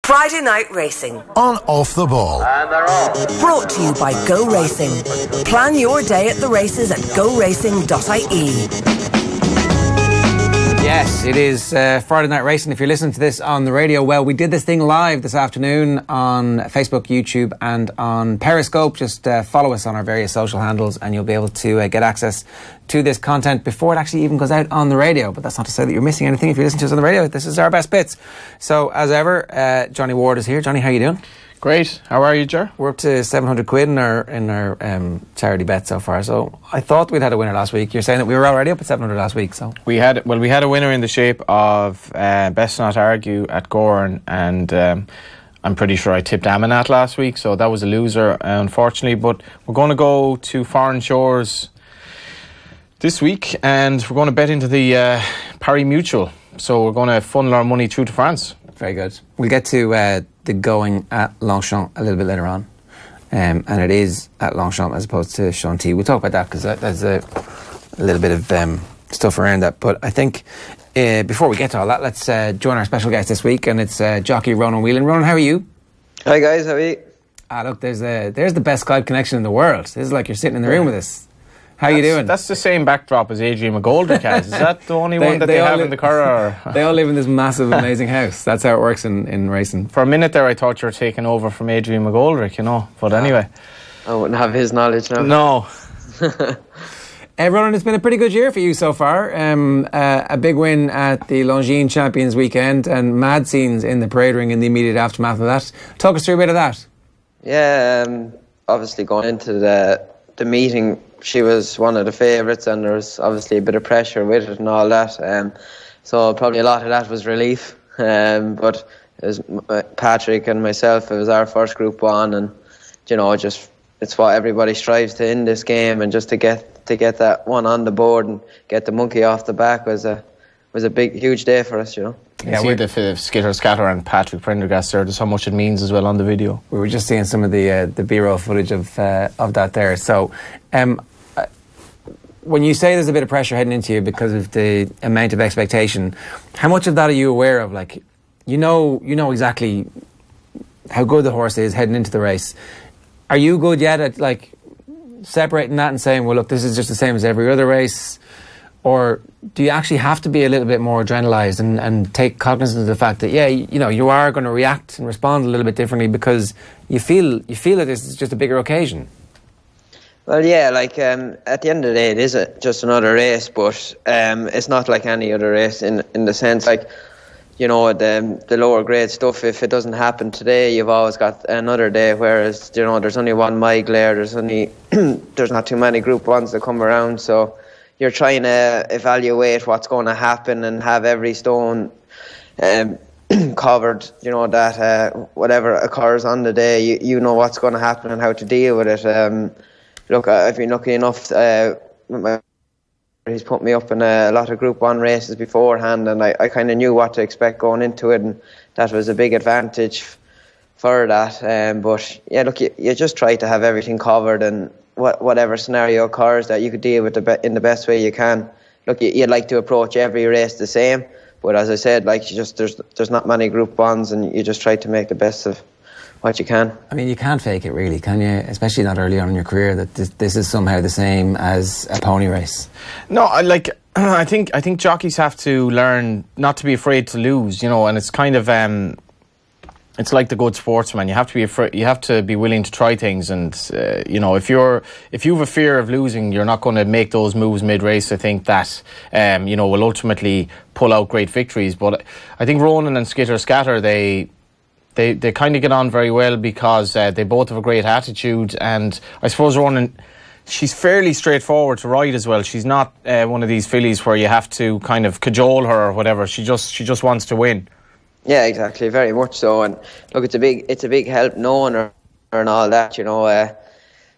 Friday Night Racing on Off the Ball. And they're off. Brought to you by Go Racing. Plan your day at the races at goracing.ie. Yes, it is Friday Night Racing. If you're listening to this on the radio, well, we did this thing live this afternoon on Facebook, YouTube and on Periscope. Just follow us on our various social handles and you'll be able to get access to this content before it actually even goes out on the radio. But that's not to say that you're missing anything if you're listening to us on the radio. This is our best bits. So, as ever, Johnny Ward is here. Johnny, how are you doing? Great. How are you, Ger? We're up to 700 quid in our charity bet so far. So I thought we'd had a winner last week. You're saying that we were already up at 700 last week. So we had a winner in the shape of Best Not Argue at Gorn, and I'm pretty sure I tipped Amanat last week, so that was a loser, unfortunately. But we're going to go to foreign shores this week, and we're going to bet into the Paris Mutual. So we're going to funnel our money through to France. Very good. We'll get to the going at Longchamp a little bit later on, and it is at Longchamp as opposed to Chantilly. We'll talk about that because there's a little bit of stuff around that. But I think before we get to all that, let's join our special guest this week, and it's jockey Ronan Whelan. Ronan, how are you? Hi guys, how are you? Look, there's the best Skype connection in the world. This is like you're sitting in the room with us. How are you doing? That's the same backdrop as Adrian McGoldrick has. Is that the only one that they have in the Cara? They all live in this massive, amazing house. That's how it works in racing. For a minute there, I thought you were taking over from Adrian McGoldrick, But anyway. I wouldn't have his knowledge now. No. Ronan, it's been a pretty good year for you so far. A big win at the Longines Champions weekend and mad scenes in the parade ring in the immediate aftermath of that. Talk us through a bit of that. Yeah, obviously going into the meeting, she was one of the favourites and there was obviously a bit of pressure with it and all that. So probably a lot of that was relief. But it was Patrick and myself, it was our first Group 1 and, just it's what everybody strives to in this game, and just to get that one on the board and get the monkey off the back was a big, huge day for us, Yeah, see the skitter scatter and Patrick Prendergast there. Just how much it means as well on the video. We were just seeing some of the B-roll footage of that there. So, when you say there's a bit of pressure heading into you because of the amount of expectation, how much of that are you aware of? Like, you know exactly how good the horse is heading into the race. Are you good yet at like separating that and saying, well, look, this is just the same as every other race? Or do you actually have to be a little bit more adrenalised and take cognizance of the fact that, you are going to react and respond a little bit differently because you feel that this is just a bigger occasion? Well, yeah, at the end of the day, it is just another race, but it's not like any other race in the sense, the lower grade stuff, if it doesn't happen today, you've always got another day, whereas, there's only one mile there, there's not too many Group 1s that come around, so you're trying to evaluate what's going to happen and have every stone covered, that whatever occurs on the day, you know what's going to happen and how to deal with it. Look, I've been lucky enough, he's put me up in a lot of Group 1 races beforehand, and I kind of knew what to expect going into it, and that was a big advantage for that. But yeah, look, you just try to have everything covered, and whatever scenario occurs, that you could deal with in the best way you can. Look, you'd like to approach every race the same, but as I said, there's not many Group 1s, and you just try to make the best of what you can. I mean, you can't fake it really, can you? Especially not early on in your career, that this is somehow the same as a pony race. No, I think jockeys have to learn not to be afraid to lose, and it's kind of it's like the good sportsman. You have to be afraid. You have to be willing to try things, and if you have a fear of losing, you're not going to make those moves mid-race. I think that will ultimately pull out great victories. But I think Ronan and Skitter Scatter, they kind of get on very well because they both have a great attitude, and I suppose Ronan, she's fairly straightforward to ride as well. She's not one of these fillies where you have to kind of cajole her or whatever. She just wants to win. Yeah, exactly, very much so. And look, it's a big help knowing her and all that.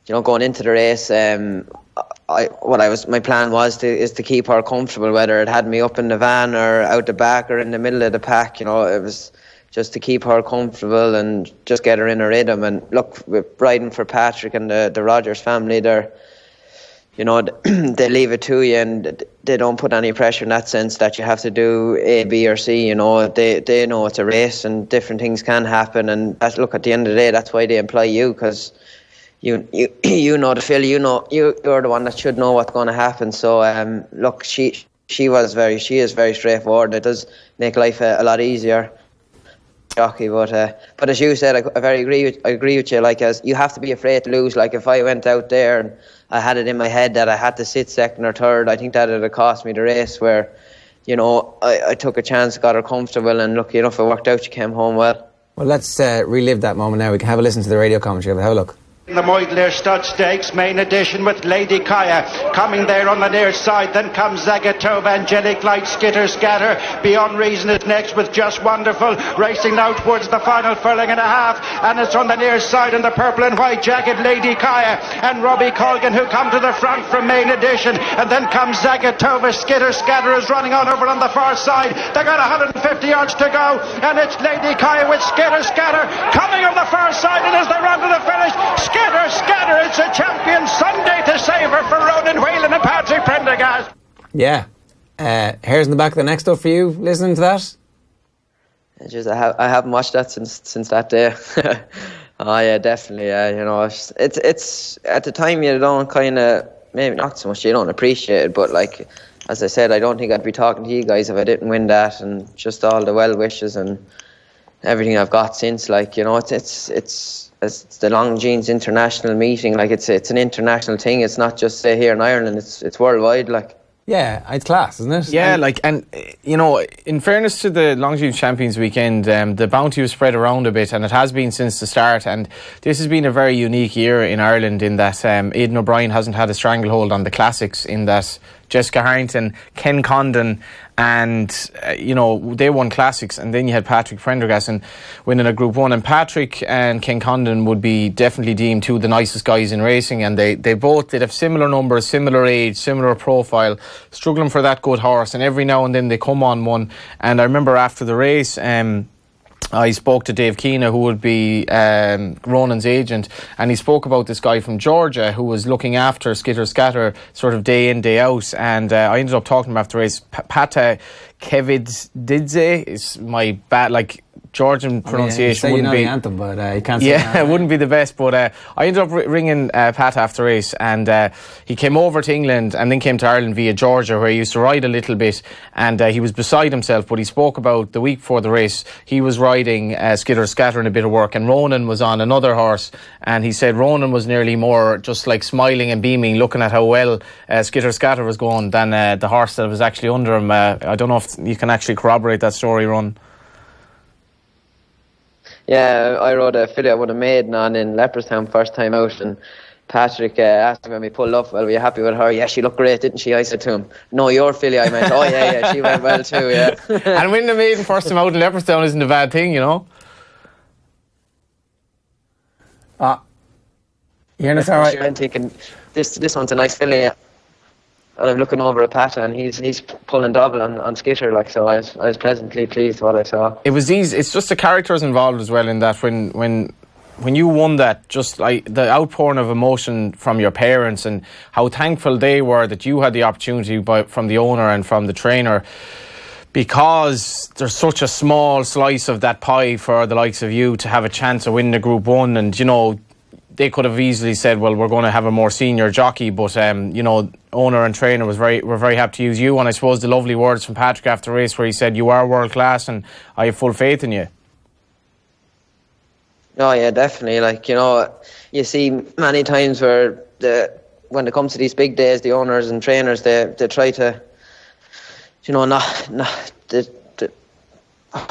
Going into the race, my plan is to keep her comfortable, whether it had me up in the van or out the back or in the middle of the pack. It was just to keep her comfortable and just get her in a rhythm. And look, with riding for Patrick and the Rogers family, they're you know, they leave it to you and they don't put any pressure in that sense that you have to do A, B or C. You know, they know it's a race and different things can happen, and look, at the end of the day, that's why they employ you, because you know the field, you're the one that should know what's going to happen. So look, she is very straightforward. It does make life a lot easier, jockey. But as you said, I agree with you. Like, as you have to be afraid to lose. Like, if I went out there and I had it in my head that I had to sit second or third, I think that would have cost me the race. Where, you know, I took a chance, got her comfortable, and look, you know, if it worked out, she came home well. Well, let's relive that moment now. We can have a listen to the radio commentary. Have a look. The Moidler Stud Stakes main edition with Lady Kaya coming there on the near side. Then comes Zagatova, Angelic Light, Skitter Scatter. Beyond Reason is next with Just Wonderful, racing now towards the final furlong and a half, and it's on the near side in the purple and white jacket, Lady Kaya and Robbie Colgan, who come to the front from main edition. And then comes Zagatova. Skitter Scatter is running on over on the far side. They got 150 yards to go, and it's Lady Kaya with Skitter Scatter coming on the far side, and as they run to the finish, Skitter Scatter, it's a champion Sunday to savour for Ronan Whelan and Patrick Prendergast. Yeah. Hairs in the back of the neck stuff for you, listening to that? I haven't watched that since that day. Oh yeah, definitely. You know, it's at the time you don't kind of, maybe not so much, you don't appreciate it, but like, as I said, I don't think I'd be talking to you guys if I didn't win that, and just all the well wishes and everything I've got since. Like, you know, it's the Longines International meeting. Like, it's an international thing. It's not just, say, here in Ireland. It's worldwide. Like, yeah, it's class, isn't it? Yeah, and you know, in fairness to the Longines Champions weekend, the bounty was spread around a bit, and it has been since the start. And this has been a very unique year in Ireland in that Aidan O'Brien hasn't had a stranglehold on the classics, in that Jessica Harrington, Ken Condon, and you know, they won classics, and then you had Patrick Prendergast and winning a Group 1, and Patrick and Ken Condon would be definitely deemed two of the nicest guys in racing, and they both did have similar numbers, similar age, similar profile, struggling for that good horse, and every now and then they come on one. And I remember after the race, I spoke to Dave Keena, who would be Ronan's agent, and he spoke about this guy from Georgia who was looking after Skitter Scatter sort of day in, day out, and I ended up talking to him after the race. Pata Kevidzidze is my bad, like, Georgian pronunciation wouldn't be the anthem, but you can't say yeah, it wouldn't be the best. But I ended up ringing Pat after the race, and he came over to England and then came to Ireland via Georgia, where he used to ride a little bit, and he was beside himself. But he spoke about the week before the race, he was riding Skitter Scatter in a bit of work, and Ronan was on another horse, and he said Ronan was nearly more just like smiling and beaming, looking at how well Skitter Scatter was going, than the horse that was actually under him. I don't know if you can actually corroborate that story, Ron. Yeah, I rode a filly I would have made on in Leopardstown first time out, and Patrick asked me when we pulled up, well, were you happy with her? Yeah, she looked great, didn't she? I said to him, no, your filly. I meant, oh yeah, she went well too, yeah. And winning a maiden first time out in Leopardstown isn't a bad thing, you know. You're not all right. I'm thinking, this one's a nice filly. And I'm looking over at Pat, and he's pulling double on Skitter, like, so I was pleasantly pleased with what I saw. It's just the characters involved as well, in that when you won that, just like the outpouring of emotion from your parents and how thankful they were that you had the opportunity from the owner and from the trainer, because there's such a small slice of that pie for the likes of you to have a chance of winning a Group 1, and you know, they could have easily said, well, we're going to have a more senior jockey, but you know, owner and trainer were very happy to use you. And I suppose the lovely words from Patrick after the race, where he said, you are world class and I have full faith in you. Oh yeah, definitely. Like, you know, you see many times where when it comes to these big days, the owners and trainers, they try to, you know,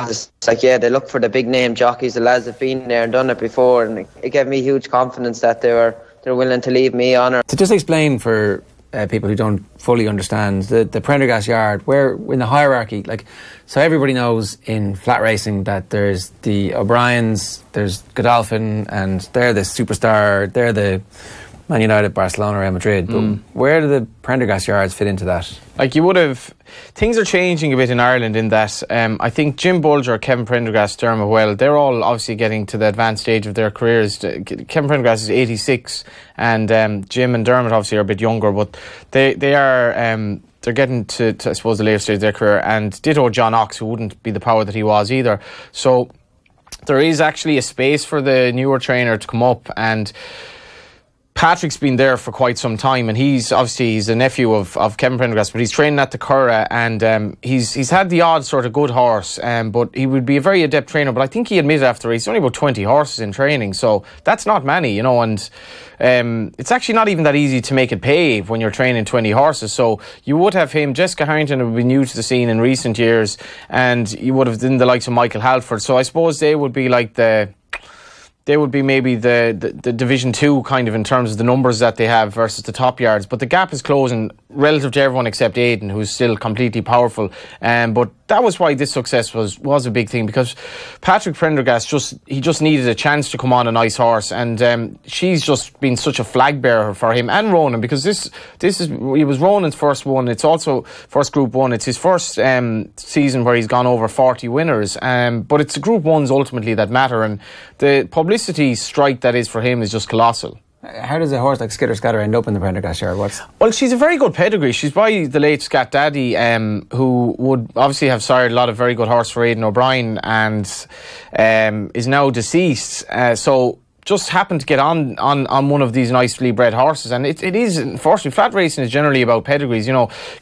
it's like, yeah, they look for the big name jockeys, the lads that have been there and done it before, and it gave me huge confidence that they're willing to leave me on. To just explain for people who don't fully understand the Prendergast yard, where in the hierarchy, like, so everybody knows in flat racing that there's the O'Briens, there's Godolphin, and they're the superstar, they're the Man United, Barcelona, Real Madrid. But where do the Prendergast yards fit into that? Like you would have, things are changing a bit in Ireland in that I think Jim Bulger, Kevin Prendergast, Dermot Well, they're all obviously getting to the advanced stage of their careers. Kevin Prendergast is 86 and Jim and Dermot obviously are a bit younger, but they are they're getting to I suppose the later stage of their career, and ditto John Ox, who wouldn't be the power that he was either. So there is actually a space for the newer trainer to come up, and Patrick's been there for quite some time, and he's the nephew of Kevin Prendergast, but he's training at the Cara, and he's had the odd sort of good horse, but he would be a very adept trainer. But I think he admitted after he's only about 20 horses in training, so that's not many, and it's actually not even that easy to make it pay when you're training 20 horses. So you would have him. Jessica Harrington would be new to the scene in recent years, and you would have done the likes of Michael Halford. So I suppose they would be like they would be maybe the Division 2 kind of in terms of the numbers that they have versus the top yards. But the gap is closing relative to everyone except Aidan, who's still completely powerful. But that was why this success was a big thing, because Patrick Prendergast just needed a chance to come on a nice horse, and she's just been such a flag bearer for him and Ronan, because it was Ronan's first one. It's also first Group 1. It's his first season where he's gone over 40 winners. But it's the Group 1s ultimately that matter, and the publicity strike that is for him is just colossal. How does a horse like Skittish Scatter end up in the Prendergast yard? Well, she's a very good pedigree. She's by the late Scat Daddy, who would obviously have sired a lot of very good horse for Aidan O'Brien, and is now deceased. So just happened to get on one of these nicely bred horses, and it is, unfortunately, flat racing is generally about pedigrees.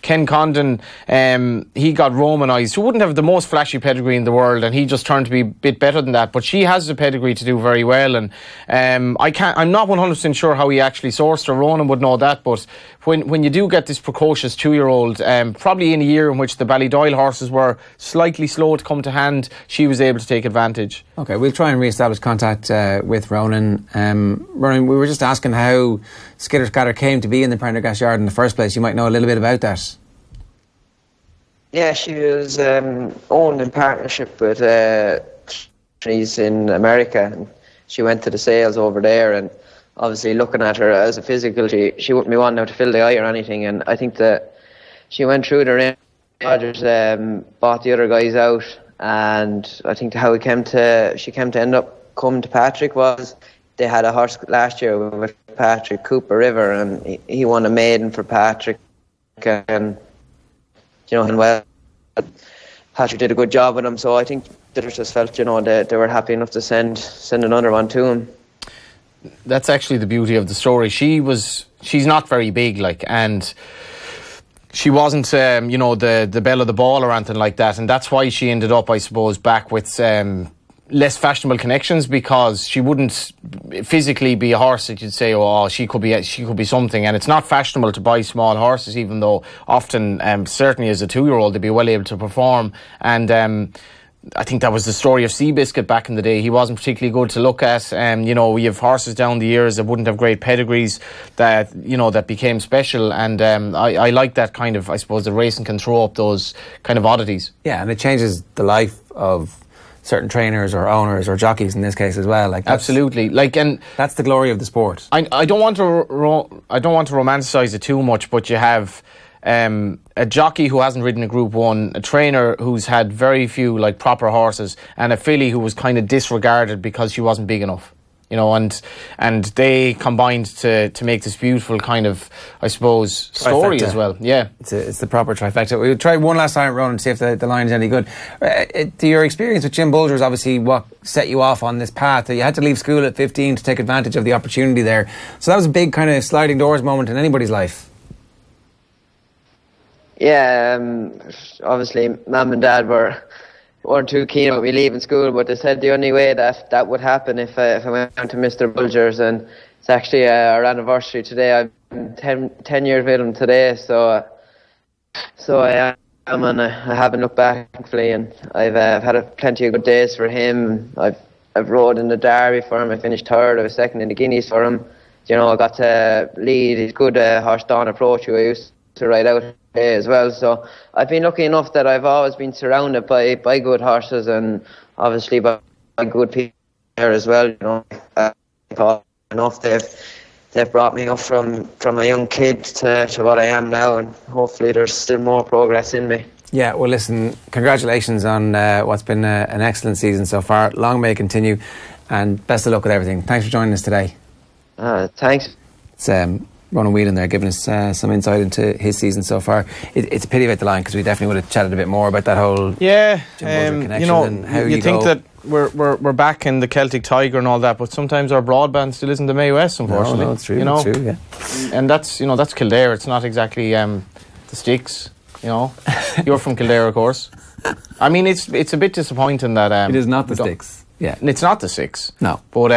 Ken Condon, he got Romanised, who wouldn't have the most flashy pedigree in the world, and he just turned to be a bit better than that. But she has the pedigree to do very well, and I'm not 100% sure how he actually sourced her. Ronan would know that, but when you do get this precocious 2-year-old, probably in a year in which the Ballydoyle horses were slightly slow to come to hand, she was able to take advantage. Okay, we'll try and re-establish contact with Ronan. Ronan, we were just asking how Skittish Scatter came to be in the Prendergast yard in the first place. You might know a little bit about that. Yeah, she was owned in partnership with companies in America, and she went to the sales over there, and obviously looking at her as a physical, she wouldn't be wanting to fill the eye or anything, and I think that she went through the ring. Rogers bought the other guys out, and I think how she came to end up coming to Patrick was they had a horse last year with Patrick, Cooper River, and he won a maiden for Patrick, and and well, Patrick did a good job with him, so I think they just felt they were happy enough to send another one to him. That's actually the beauty of the story. She's not very big, and she wasn't the belle of the ball or anything like that, and that's why she ended up, I suppose, back with less fashionable connections, because she wouldn't physically be a horse that you'd say, she could be something. And it's not fashionable to buy small horses, even though often, certainly as a 2-year-old, they'd be well able to perform. And I think that was the story of Seabiscuit back in the day. He wasn't particularly good to look at. We have horses down the years that wouldn't have great pedigrees that became special. And I like that kind of, I suppose, the racing can throw up those kind of oddities. Yeah, and it changes the life of certain trainers or owners or jockeys in this case as well. Absolutely. And that's the glory of the sport. I don't want to romanticise it too much, but you have a jockey who hasn't ridden a Group 1, a trainer who's had very few proper horses, and a filly who was kind of disregarded because she wasn't big enough. And they combined to make this beautiful kind of, I suppose, story as well. Yeah, it's the proper trifecta. We'll try one last time, Ronan, to see if the line is any good. Your experience with Jim Bulger is obviously what set you off on this path. You had to leave school at 15 to take advantage of the opportunity there. So that was a big kind of sliding doors moment in anybody's life. Yeah, obviously, Mum and Dad weren't too keen about me leaving school, but they said the only way that would happen if I went to Mr. Bulger's, and it's actually our anniversary today. I'm 10 years with him today, so I am, and I haven't looked back, thankfully, and I've had plenty of good days for him. I've rode in the Derby for him. I finished third. I was second in the Guineas for him. I got to lead his good horse Dawn Approach, who I used to ride out as well. So I've been lucky enough that I've always been surrounded by good horses, and obviously by good people there as well. Enough they've brought me up from a young kid to what I am now, and hopefully there's still more progress in me. Yeah, well, listen, congratulations on what's been an excellent season so far. Long may it continue, and best of luck with everything. Thanks for joining us today. Thanks. It's Ronan Whelan there giving us some insight into his season so far. It's a pity about the line, because we definitely would have chatted a bit more about that whole Jim Bulger connection, you know, and how you think go. that we're back in the Celtic Tiger and all that, but sometimes our broadband still isn't the May West, unfortunately. No, it's true. You know? It's true, yeah. And that's Kildare. It's not exactly the Sticks. You know, you're from Kildare, of course. I mean, it's a bit disappointing that it is not the Sticks. Yeah, it's not the Six. No, but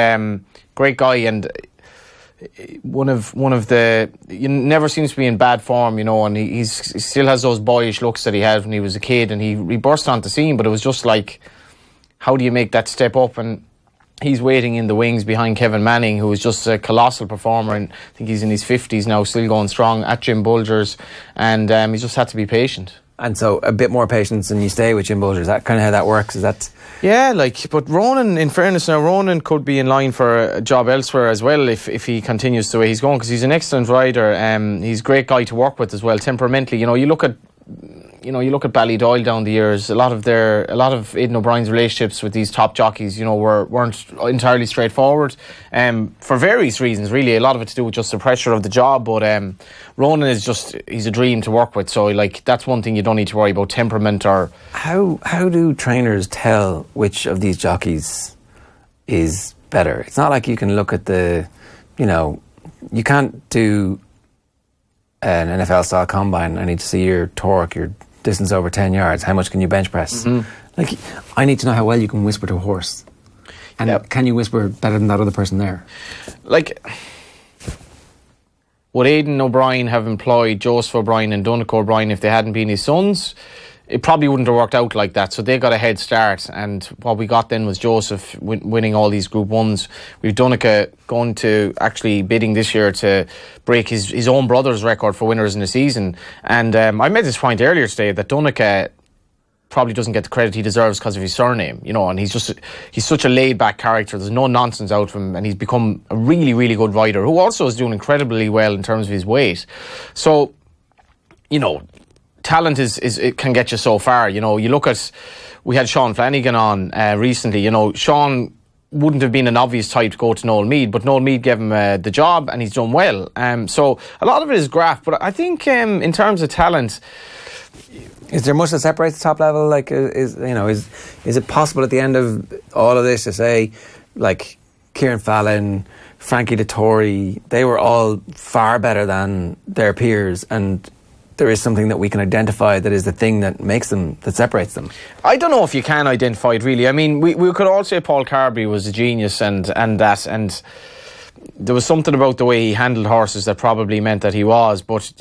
great guy, and one of the, he never seems to be in bad form, you know, and he still has those boyish looks that he had when he was a kid, and he burst onto the scene, but it was just like, how do you make that step up? And he's waiting in the wings behind Kevin Manning, who is just a colossal performer, and I think he's in his 50s now, still going strong at Jim Bulger's, and he's just had to be patient. And so a bit more patience and you stay with Jim Bulger. Is that kind of how that works? Is that... Yeah, but Ronan, in fairness now, Ronan could be in line for a job elsewhere as well if he continues the way he's going, because he's an excellent rider. He's a great guy to work with as well, temperamentally. You look at Ballydoyle down the years. A lot of Aidan O'Brien's relationships with these top jockeys, weren't entirely straightforward, for various reasons. Really, a lot of it to do with just the pressure of the job. But Ronan he's a dream to work with. So that's one thing you don't need to worry about, temperament or. How do trainers tell which of these jockeys is better? It's not like you can look at you can't do an NFL style combine. I need to see your torque, your distance over 10 yards. How much can you bench press? Mm-hmm. I need to know how well you can whisper to a horse. And can you whisper better than that other person there? Would Aidan O'Brien have employed Joseph O'Brien and Donnacha O'Brien if they hadn't been his sons? It probably wouldn't have worked out like that. So they got a head start, and what we got then was Joseph winning all these Group 1s. We've Donnacha going to actually bidding this year to break his own brother's record for winners in the season. And I made this point earlier today that Donnacha probably doesn't get the credit he deserves because of his surname, and he's such a laid-back character. There's no nonsense out of him, and he's become a really, really good rider who also is doing incredibly well in terms of his weight. So, talent it can get you so far. You look at, we had Sean Flanagan on recently. Sean wouldn't have been an obvious type to go to Noel Meade, but Noel Meade gave him the job, and he's done well. So a lot of it is graft, but I think in terms of talent, is there much that separates the top level? Is it possible at the end of all of this to say, Kieran Fallon, Frankie Dettori, they were all far better than their peers, and there is something that we can identify that is the thing that separates them? I don't know if you can identify it, really. I mean, we could all say Paul Carberry was a genius and there was something about the way he handled horses that probably meant that he was, but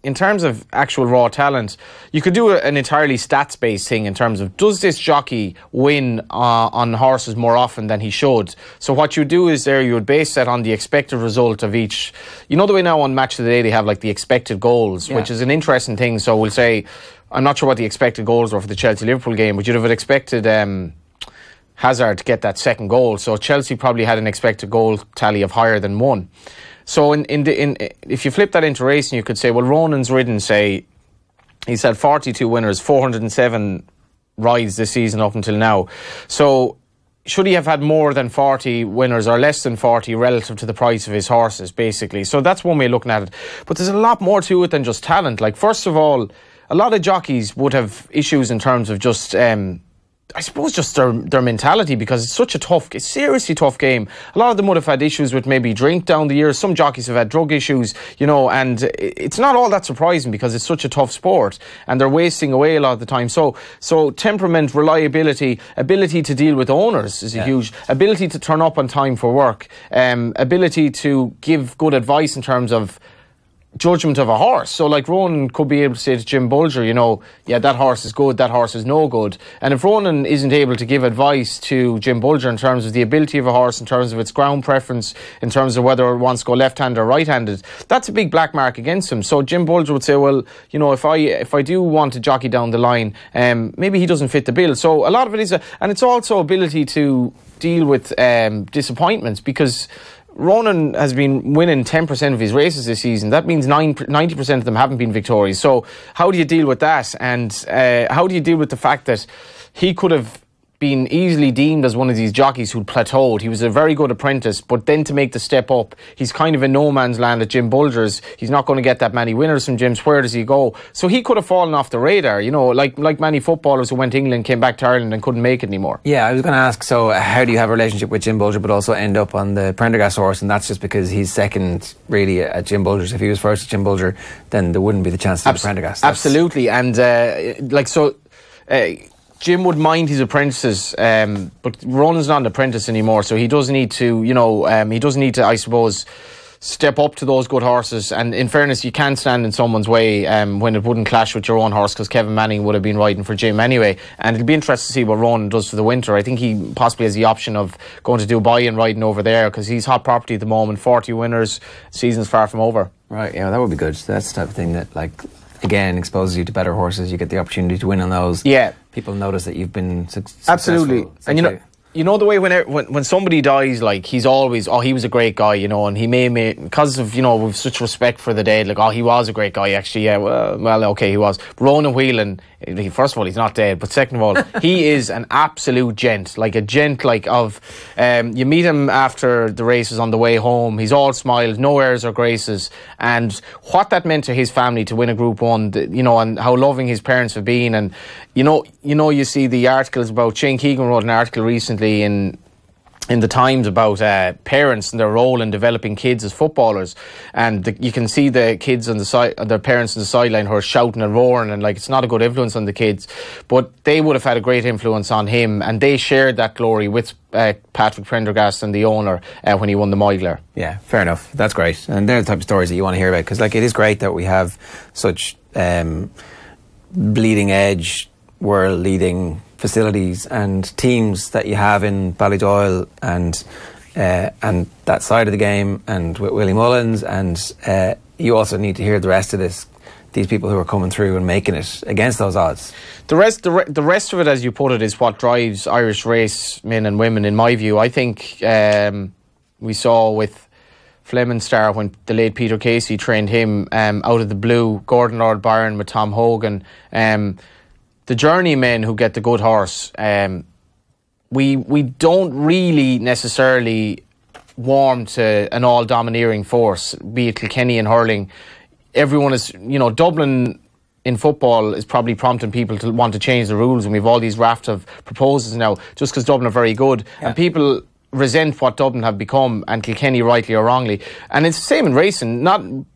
in terms of actual raw talent, you could do an entirely stats-based thing in terms of, does this jockey win on horses more often than he should? So what you do is you would base that on the expected result of each. The way now on Match of the Day they have the expected goals, which is an interesting thing. So we'll say, I'm not sure what the expected goals were for the Chelsea-Liverpool game, but you'd have expected Hazard to get that second goal. So Chelsea probably had an expected goal tally of higher than 1. So if you flip that into racing, you could say, well, Ronan's ridden, say, he's had 42 winners, 407 rides this season up until now. So should he have had more than 40 winners or less than 40 relative to the price of his horses, basically? So that's one way of looking at it. But there's a lot more to it than just talent. First of all, a lot of jockeys would have issues in terms of just I suppose just their mentality, because it's seriously tough game. A lot of them would have had issues with maybe drink down the years. Some jockeys have had drug issues, and it's not all that surprising because it's such a tough sport and they're wasting away a lot of the time. So temperament, reliability, ability to deal with owners is a huge, ability to turn up on time for work, ability to give good advice in terms of judgment of a horse. So Ronan could be able to say to Jim Bulger, that horse is good, that horse is no good. And if Ronan isn't able to give advice to Jim Bulger in terms of the ability of a horse, in terms of its ground preference, in terms of whether it wants to go left-handed or right-handed, that's a big black mark against him. So Jim Bulger would say, well, if I do want a jockey down the line, maybe he doesn't fit the bill. So a lot of it is and it's also ability to deal with disappointments, because Ronan has been winning 10% of his races this season. That means 90% of them haven't been victorious. So how do you deal with that? And how do you deal with the fact that he could have been easily deemed as one of these jockeys who'd plateaued? He was a very good apprentice, but then to make the step up, he's kind of in no man's land at Jim Bulger's. He's not going to get that many winners from Jim's. Where does he go? So he could have fallen off the radar, you know, like many footballers who went to England, came back to Ireland and couldn't make it anymore. Yeah, I was going to ask, so how do you have a relationship with Jim Bulger but also end up on the Prendergast horse? And that's just because he's second really at Jim Bulger's. If he was first at Jim Bulger, then there wouldn't be the chance to the Prendergast. Absolutely. And Jim would mind his apprentices, but Ronan's not an apprentice anymore, so he does need to, I suppose, step up to those good horses. And in fairness, you can't stand in someone's way when it wouldn't clash with your own horse, because Kevin Manning would have been riding for Jim anyway. And it'll be interesting to see what Ronan does for the winter. I think he possibly has the option of going to Dubai and riding over there, because he's hot property at the moment. 40 winners, season's far from over. Right, yeah, that would be good. That's the type of thing that, like, again, exposes you to better horses. You get the opportunity to win on those. Yeah. People notice that you've been successful. Absolutely. And you know the way when somebody dies, like, he's always, he was a great guy, you know, and he may because of, you know, we've such respect for the dead, like, he was a great guy, actually, yeah, well, okay, he was. Ronan Whelan, first of all, he's not dead, but second of all, he is an absolute gent, like a gent, like, you meet him after the races on the way home, he's all smiles, no airs or graces, and what that meant to his family to win a Group 1, you know, and how loving his parents have been. And you see the articles about, Shane Keegan wrote an article recently in the Times about parents and their role in developing kids as footballers, and you can see the kids on the side, their parents on the sideline who are shouting and roaring, and, like, it's not a good influence on the kids, but they would have had a great influence on him, and they shared that glory with Patrick Prendergast and the owner when he won the Moigler. Yeah, fair enough. That's great, and they're the type of stories that you want to hear about, because, like, it is great that we have such bleeding edge, world leading facilities and teams that you have in Ballydoyle and that side of the game, and with Willie Mullins, and you also need to hear the rest of these people who are coming through and making it against those odds. The rest of it, as you put it, is what drives Irish race men and women, in my view. I think we saw with Fleming Star, when the late Peter Casey trained him out of the blue, Gordon Lord Byron with Tom Hogan, the journeymen who get the good horse, we don't really necessarily warm to an all-domineering force, be it Kilkenny and hurling. Everyone is, Dublin in football is probably prompting people to want to change the rules, and we've all these raft of proposals now, just because Dublin are very good. Yeah. And people resent what Dublin have become, and Kilkenny, rightly or wrongly. And it's the same in racing.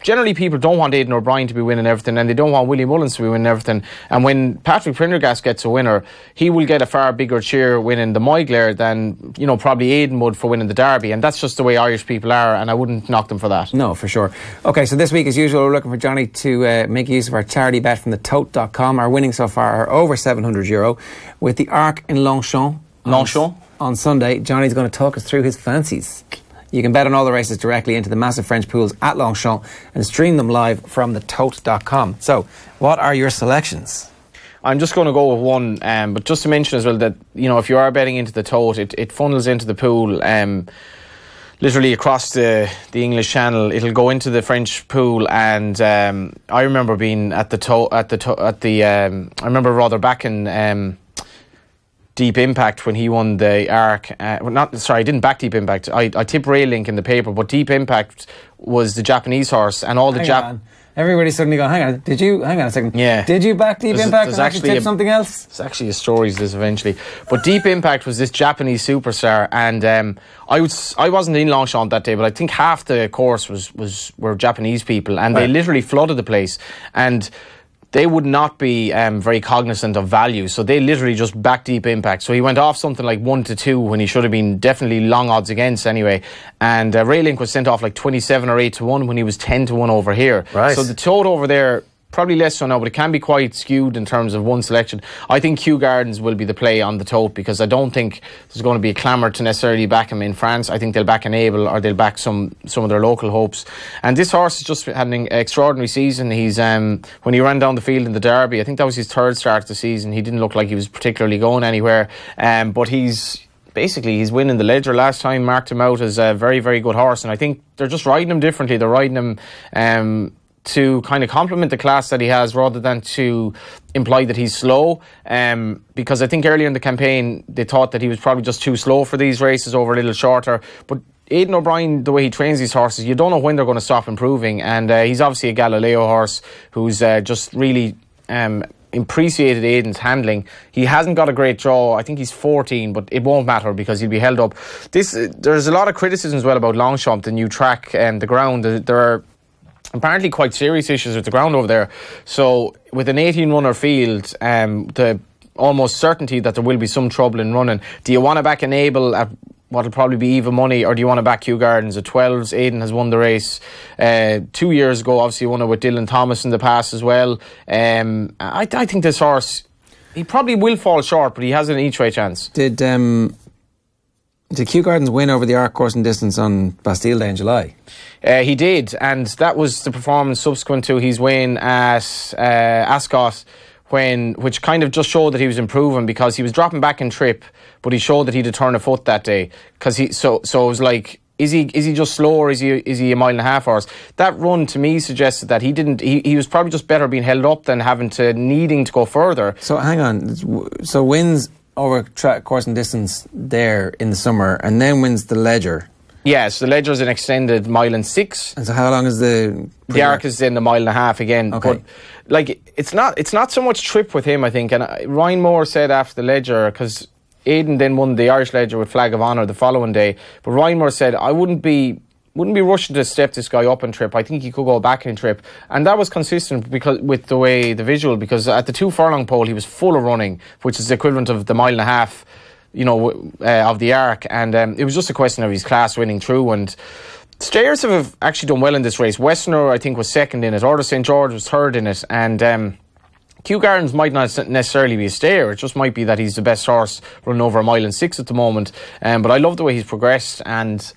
Generally people don't want Aidan O'Brien to be winning everything, and they don't want Willie Mullins to be winning everything. And when Patrick Prendergast gets a winner, he will get a far bigger cheer winning the Moigler than, probably Aidan would for winning the Derby. And that's just the way Irish people are, and I wouldn't knock them for that. No, for sure. Okay, so this week, as usual, we're looking for Johnny to make use of our charity bet from the tote.com. Our winnings so far are over €700 with the Arc in Longchamp. On Sunday. Johnny's going to talk us through his fancies. You can bet on all the races directly into the massive French pools at Longchamp and stream them live from the tote.com. So, what are your selections? I'm just going to go with one, but just to mention as well that, if you are betting into the tote, it funnels into the pool literally across the English Channel. It'll go into the French pool, and I remember being at I remember rather back in Deep Impact when he won the Arc. I didn't back Deep Impact. I tipped Railink in the paper, but Deep Impact was the Japanese horse, and all the Everybody's suddenly going, hang on a second. Yeah. Did you back Deep Impact and actually tip something else? It's actually a story to this eventually. But Deep Impact was this Japanese superstar, and I wasn't in Longchamp that day, but I think half the course were Japanese people, and they literally flooded the place, and they would not be very cognizant of value, so they literally just backed Deep Impact. So he went off something like 1-2 when he should have been definitely long odds against anyway. And Railink was sent off like 27 or 8-1 when he was 10-1 over here. Right. So the total over there, probably less so now, but it can be quite skewed in terms of one selection. I think Kew Gardens will be the play on the tote, because I don't think there's going to be a clamour to necessarily back him in France. I think they'll back Enable, or they'll back some of their local hopes. And this horse has just had an extraordinary season. He's when he ran down the field in the Derby, I think that was his third start of the season. He didn't look like he was particularly going anywhere, but he's basically he's winning the Ledger. Last time marked him out as a very, very good horse, and I think they're just riding him differently. They're riding him to kind of complement the class that he has rather than to imply that he's slow, because I think earlier in the campaign they thought that he was probably just too slow for these races, over a little shorter. But Aidan O'Brien, the way he trains these horses, you don't know when they're going to stop improving, and he's obviously a Galileo horse who's just really appreciated Aidan's handling. He hasn't got a great draw. I think he's 14, but it won't matter because he'll be held up. There's a lot of criticism as well about Longchamp, the new track and the ground. There are apparently quite serious issues with the ground over there. So with an 18-runner field, the almost certainty that there will be some trouble in running. Do you want to back Enable at what'll probably be even money, or do you want to back Kew Gardens at 12s? Aidan has won the race 2 years ago. Obviously won it with Dylan Thomas in the past as well. I think this horse, he probably will fall short, but he has an each-way chance. Did Kew Gardens win over the Arc Course and Distance on Bastille Day in July? He did, and that was the performance subsequent to his win at Ascot, which kind of just showed that he was improving, because he was dropping back in trip, but he showed that he'd a turn of foot that day. Because so it was like, is he just slow, or is he a mile and a half horse? That run to me suggested that he was probably just better being held up than needing to go further. So hang on, so wins over track course and distance there in the summer, and then wins the Ledger. Yes, the Ledger's an extended 1.6 miles. And so how long is the Arc is in 1.5 miles again. Okay. But like, it's not so much trip with him, I think. And Ryan Moore said after the Ledger, because Aidan then won the Irish Ledger with Flag of Honour the following day, but Ryan Moore said, I wouldn't be rushing to step this guy up in trip. I think he could go back in trip. And that was consistent with the way the visual, because at the 2 furlong pole he was full of running, which is the equivalent of the 1.5 miles, of the Arc, and it was just a question of his class winning through. And stayers have actually done well in this race. Westerner, I think, was second in it. Order St. George was third in it, and Kew Gardens might not necessarily be a stayer. It just might be that he's the best horse running over 1.6 miles at the moment. But I love the way he's progressed, and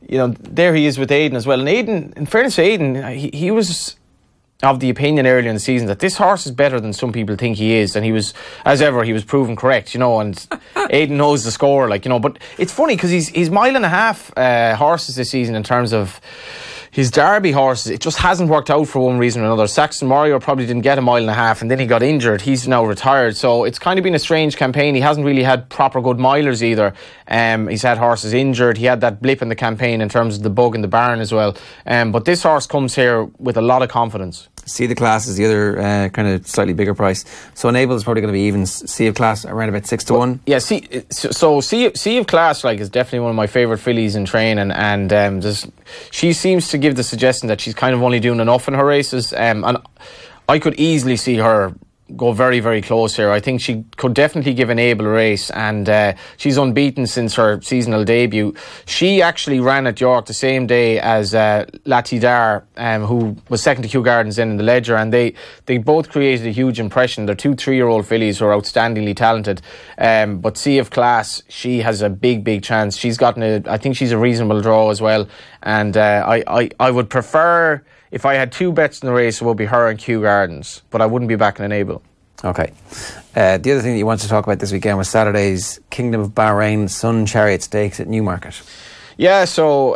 there he is with Aidan as well. And Aidan, in fairness to Aidan, he was of the opinion earlier in the season that this horse is better than some people think he is, and he was, as ever, he was proven correct, and Aidan knows the score, but it's funny because he's 1.5 miles horses this season in terms of his Derby horses. It just hasn't worked out for one reason or another. Saxon Mario probably didn't get 1.5 miles, and then he got injured. He's now retired, so it's kind of been a strange campaign. He hasn't really had proper good milers either. He's had horses injured. He had that blip in the campaign in terms of the bug in the barn as well. But this horse comes here with a lot of confidence. Sea of Class is the other kind of slightly bigger price. So Enable is probably going to be even. Sea of Class around about 6 to 1. Yeah, Sea of Class is definitely one of my favourite fillies in training, and she seems to give the suggestion that she's kind of only doing enough in her races, and I could easily see her go very, very close here. I think she could definitely give Enable a race, and she's unbeaten since her seasonal debut. She actually ran at York the same day as Latidar, who was second to Kew Gardens in the Ledger, and they both created a huge impression. They're 2 3-year-old fillies who are outstandingly talented, but Sea of Class, she has a big chance. She's gotten I think she's a reasonable draw as well, and I would prefer, if I had 2 bets in the race, it would be her and Kew Gardens, but I wouldn't be backing Enable. Okay. The other thing that you wanted to talk about this weekend was Saturday's Kingdom of Bahrain Sun Chariot Stakes at Newmarket. Yeah, so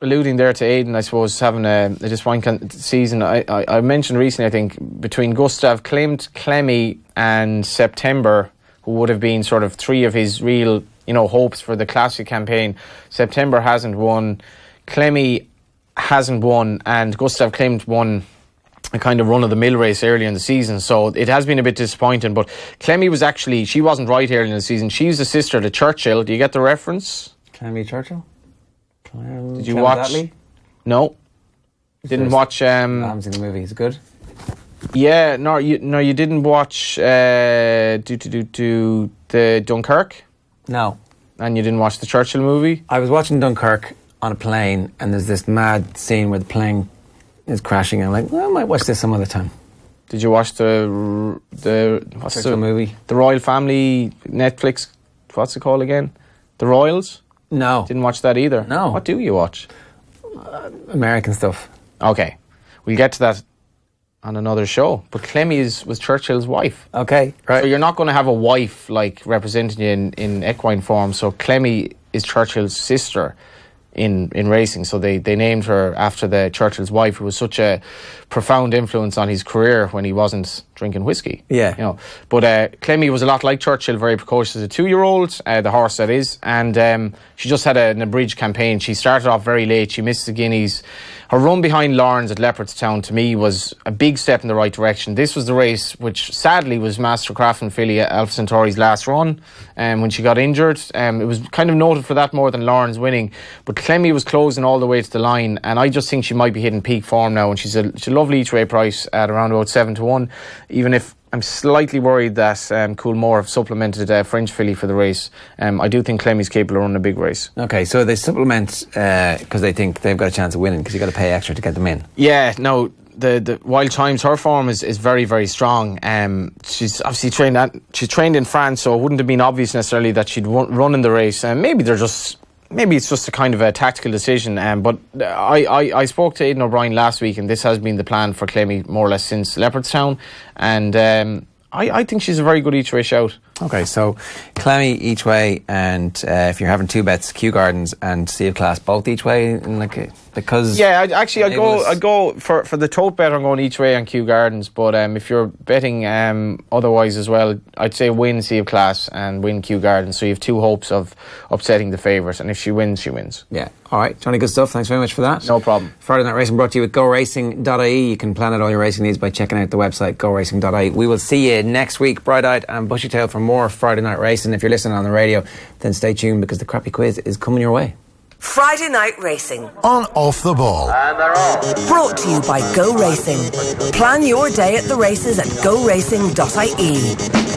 alluding there to Aidan, I suppose, having a disappointing season. I mentioned recently, I think, between Gustav Klimt, Clemmy and September, who would have been sort of 3 of his real, hopes for the Classic campaign. September hasn't won, Clemmy hasn't won, and Gustav Klimt won a kind of run-of-the-mill race earlier in the season, so it has been a bit disappointing. But Clemmy she wasn't right earlier in the season. She's the sister to Churchill. Do you get the reference? Clemmy Churchill? Did you watch? Attlee? No. Didn't watch... I haven't seen the movie. Is it good? Yeah, you didn't watch the Dunkirk? No. And you didn't watch the Churchill movie? I was watching Dunkirk on a plane, and there's this mad scene where the plane is crashing, and I'm like, well, I might watch this some other time. Did you watch the what's Churchill movie? The Royal Family Netflix, what's it called again? The Royals? No. Didn't watch that either? No. What do you watch? American stuff. Okay. We'll get to that on another show. But Clemmy was Churchill's wife. Okay, right. So you're not going to have a wife like representing you in equine form. So Clemmy is Churchill's sister in racing. So they named her after the Churchill's wife, who was such a profound influence on his career when he wasn't drinking whiskey. Yeah. You know. But Clemmy was a lot like Churchill, very precocious as a 2-year-old, the horse that is. And she just had an abridged campaign. She started off very late. She missed the Guineas. Her run behind Lawrence at Leopardstown, to me, was a big step in the right direction. This was the race which, sadly, was Master Crafton filly Alpha Centauri's last run when she got injured. It was kind of noted for that more than Lawrence winning. But Clemmy was closing all the way to the line, and I just think she might be hitting peak form now. And she's a lovely each-way price at around about 7-1, even if I'm slightly worried that Coolmore have supplemented French filly for the race. I do think Clemmy's capable of running a big race. Okay, so they supplement because they think they've got a chance of winning, because you've got to pay extra to get them in. Yeah, no, the Wild Chimes, her form is very, very strong. She's obviously trained in France, so it wouldn't have been obvious necessarily that she'd run in the race. Maybe it's just a kind of a tactical decision. But I spoke to Aidan O'Brien last week, and this has been the plan for Clemmy more or less since Leopardstown. And I think she's a very good each-way shout. Okay, so Clemmy each way, and if you're having 2 bets, Kew Gardens and Sea of Class both each way, because I'd go for the tote bet. I'm going each way on Kew Gardens, but if you're betting otherwise as well, I'd say win Sea of Class and win Kew Gardens. So you have 2 hopes of upsetting the favourite, and if she wins, she wins. Yeah. All right, Johnny, good stuff. Thanks very much for that. No problem. Friday Night Racing brought to you with GoRacing.ie. You can plan out all your racing needs by checking out the website GoRacing.ie. We will see you next week, bright-eyed and bushy-tailed, for more Friday Night Racing. If you're listening on the radio, then stay tuned, because the crappy quiz is coming your way. Friday Night Racing on Off the Ball. And they're off. Brought to you by Go Racing. Plan your day at the races at GoRacing.ie.